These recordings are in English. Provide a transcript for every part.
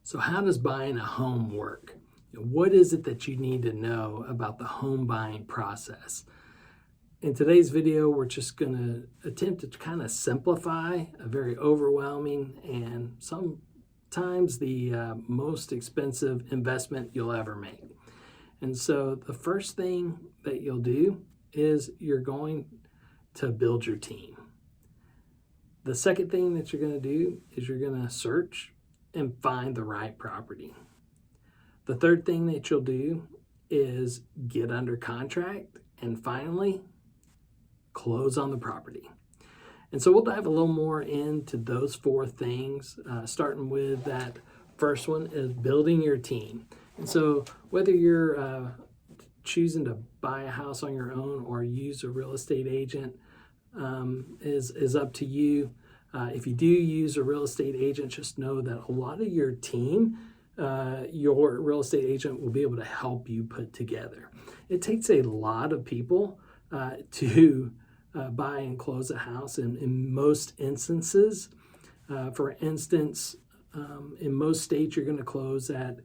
So how does buying a home work? What is it that you need to know about the home buying process? In today's video, we're just going to attempt to kind of simplify a very overwhelming and sometimes the most expensive investment you'll ever make. And so the first thing that you'll do is you're going to build your team. The second thing that you're going to do is you're going to search and find the right property. The third thing that you'll do is get under contract and finally close on the property. And so we'll dive a little more into those four things, starting with that first one is building your team. And so whether you're choosing to buy a house on your own or use a real estate agent is up to you. If you do use a real estate agent, just know that a lot of your team, your real estate agent will be able to help you put together. It takes a lot of people to buy and close a house in most instances. For instance, in most states, you're going to close at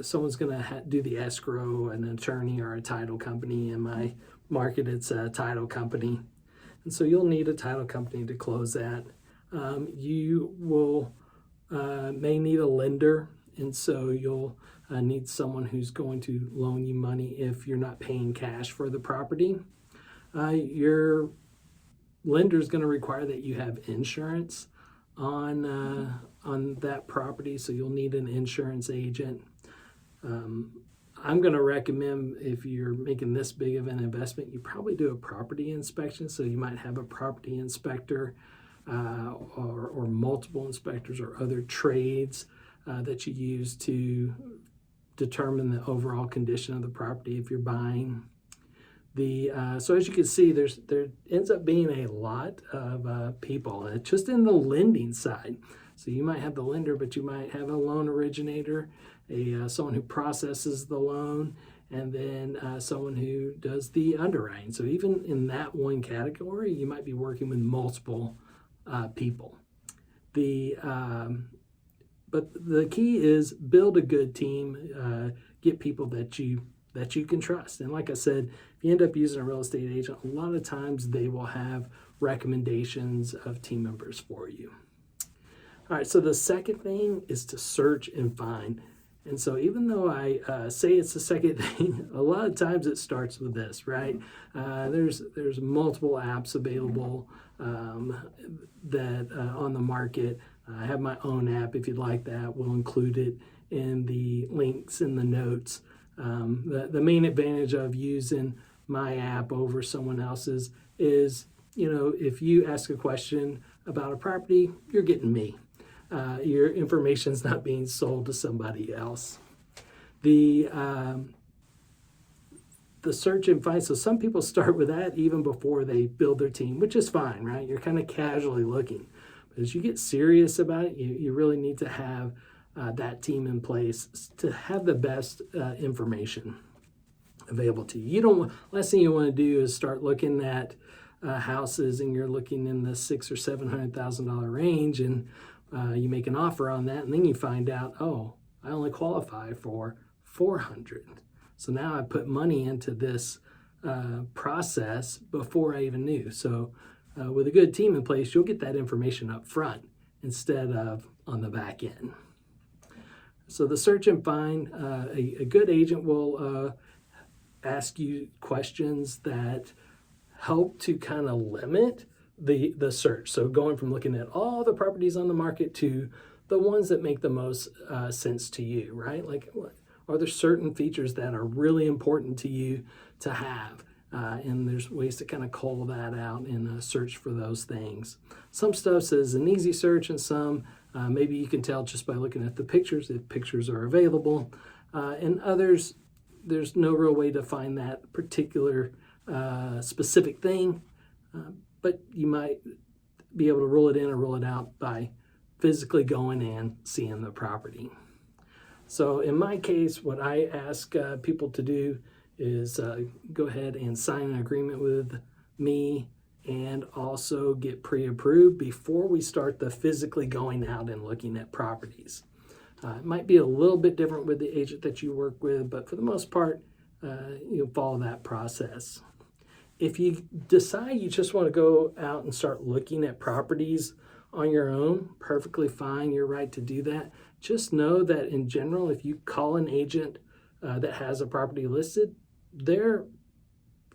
someone's going to do the escrow, an attorney or a title company. In my market, it's a title company. And so you'll need a title company to close that. You will may need a lender, and so you'll need someone who's going to loan you money if you're not paying cash for the property. Your lender is going to require that you have insurance on that property, so you'll need an insurance agent. I'm going to recommend, if you're making this big of an investment, you probably do a property inspection. So you might have a property inspector or multiple inspectors or other trades that you use to determine the overall condition of the property if you're buying. So as you can see, there ends up being a lot of people just in the lending side. So you might have the lender, but you might have a loan originator, someone who processes the loan, and then someone who does the underwriting. So even in that one category, you might be working with multiple people. But the key is build a good team, get people that you can trust. And like I said, if you end up using a real estate agent, a lot of times they will have recommendations of team members for you. All right, so the second thing is to search and find. And so even though I say it's the second thing, a lot of times it starts with this, right? There's multiple apps available that on the market. I have my own app. If you'd like that, we'll include it in the links in the notes. The main advantage of using my app over someone else's is, if you ask a question about a property, you're getting me. Your information's not being sold to somebody else. The search and find, so some people start with that even before they build their team, which is fine, right? You're kind of casually looking. But as you get serious about it, you really need to have that team in place to have the best information available to you. Last thing you want to do is start looking at houses and you're looking in the $600,000 or $700,000 range, and you make an offer on that, and then you find out, oh, I only qualify for $400,000. So now I put money into this process before I even knew. So with a good team in place, you'll get that information up front instead of on the back end. So the search and find, a good agent will ask you questions that help to kind of limit the search. So going from looking at all the properties on the market to the ones that make the most sense to you, right? Like, are there certain features that are really important to you to have? And there's ways to kind of call that out and search for those things. Some stuff says an easy search, and some maybe you can tell just by looking at the pictures if pictures are available. And others, there's no real way to find that particular specific thing. But you might be able to rule it in or rule it out by physically going and seeing the property. So in my case, what I ask people to do is go ahead and sign an agreement with me and also get pre-approved before we start the physically going out and looking at properties. It might be a little bit different with the agent that you work with, but for the most part, you'll follow that process. If you decide you just want to go out and start looking at properties on your own, perfectly fine, you're right to do that. Just know that in general, if you call an agent that has a property listed, they're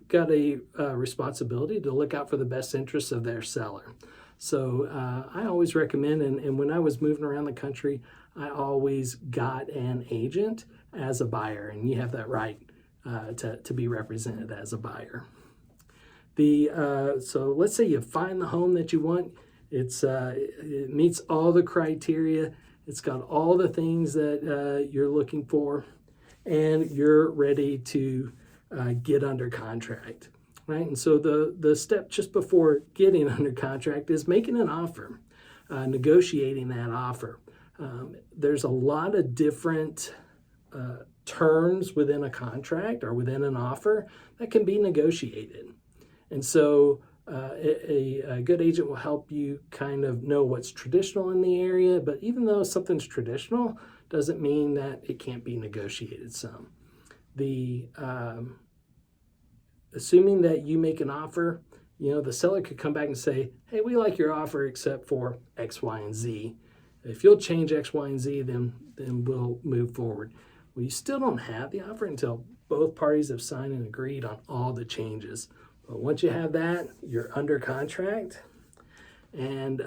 got a responsibility to look out for the best interests of their seller. So I always recommend, and when I was moving around the country, I always got an agent as a buyer, and you have that right to be represented as a buyer. So let's say you find the home that you want. It meets all the criteria. It's got all the things that you're looking for, and you're ready to get under contract, right? And so the step just before getting under contract is making an offer, negotiating that offer. There's a lot of different terms within a contract or within an offer that can be negotiated. And so a good agent will help you kind of know what's traditional in the area, but even though something's traditional, doesn't mean that it can't be negotiated some. Assuming that you make an offer, the seller could come back and say, hey, we like your offer except for X, Y, and Z. If you'll change X, Y, and Z, then we'll move forward. Well, you still don't have the offer until both parties have signed and agreed on all the changes. But once you have that, you're under contract. And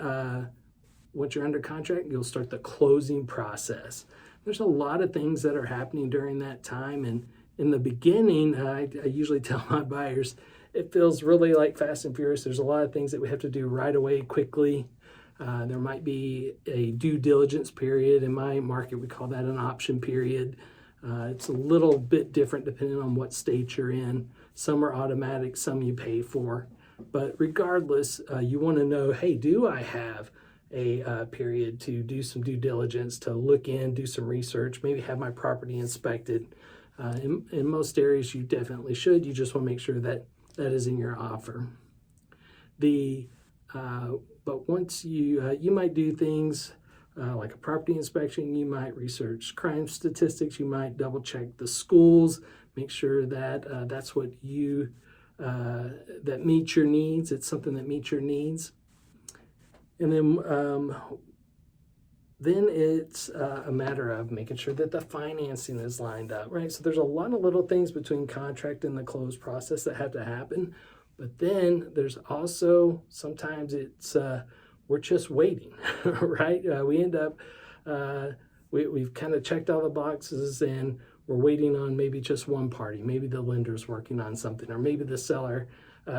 once you're under contract, you'll start the closing process. There's a lot of things that are happening during that time. And in the beginning, I usually tell my buyers, it feels really like Fast and Furious. There's a lot of things that we have to do right away, quickly. There might be a due diligence period. In my market, we call that an option period. It's a little bit different depending on what state you're in. Some are automatic, some you pay for. But regardless, you want to know, hey, do I have a period to do some due diligence, to look in, do some research, maybe have my property inspected? In most areas, you definitely should. You just want to make sure that that is in your offer. But once you might do things like a property inspection, you might research crime statistics, you might double check the schools, make sure that that's what that meets your needs. It's something that meets your needs. And then it's a matter of making sure that the financing is lined up, right? So there's a lot of little things between contract and the close process that have to happen. But then there's also, sometimes it's, we're just waiting, right? We end up, we've kind of checked all the boxes and we're waiting on maybe just one party. Maybe the lender's working on something, or maybe the seller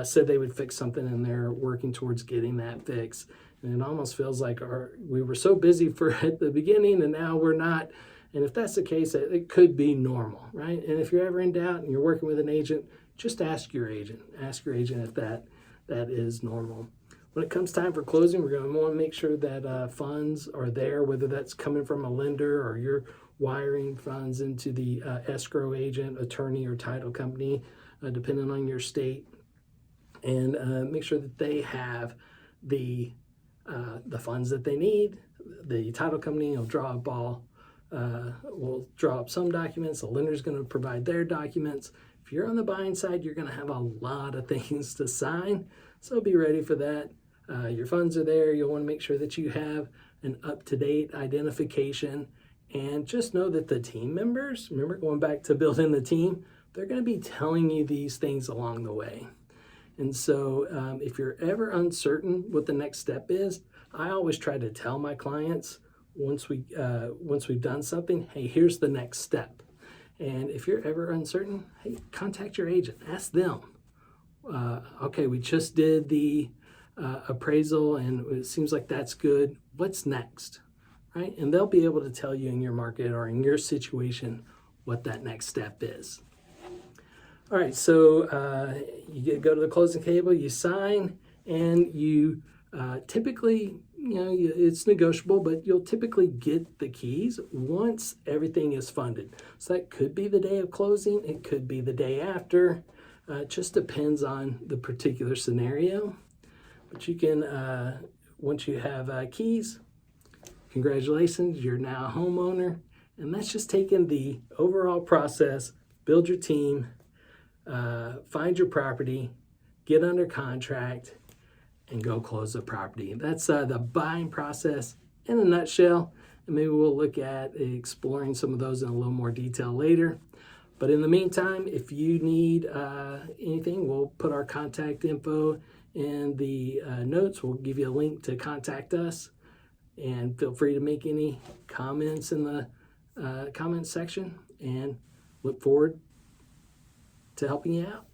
said they would fix something and they're working towards getting that fixed. And it almost feels like we were so busy at the beginning and now we're not. And if that's the case, it could be normal, right? And if you're ever in doubt and you're working with an agent, just ask your agent. Ask your agent if that is normal. When it comes time for closing, we're going to want to make sure that funds are there, whether that's coming from a lender or you're wiring funds into the escrow agent, attorney, or title company, depending on your state. And make sure that they have the funds that they need. The title company will draw will draw up some documents. The lender's going to provide their documents. If you're on the buying side, you're going to have a lot of things to sign, so be ready for that. Your funds are there. You'll want to make sure that you have an up-to-date identification, and just know that the team members, remember going back to building the team, they're going to be telling you these things along the way. And so if you're ever uncertain what the next step is, I always try to tell my clients once we've done something, hey, here's the next step. And if you're ever uncertain, hey, contact your agent. Ask them. Okay, we just did the appraisal and it seems like that's good. What's next? Right? And they'll be able to tell you in your market or in your situation what that next step is. All right, so you go to the closing table, you sign, and you typically, it's negotiable, but you'll typically get the keys once everything is funded. So that could be the day of closing, it could be the day after. It just depends on the particular scenario. But you can, once you have keys, congratulations, you're now a homeowner. And that's just taking the overall process, build your team, find your property, get under contract, and go close the property. That's the buying process in a nutshell. And maybe we'll look at exploring some of those in a little more detail later. But in the meantime, if you need anything, we'll put our contact info in the notes. We'll give you a link to contact us. And feel free to make any comments in the comments section. And look forward to helping you out.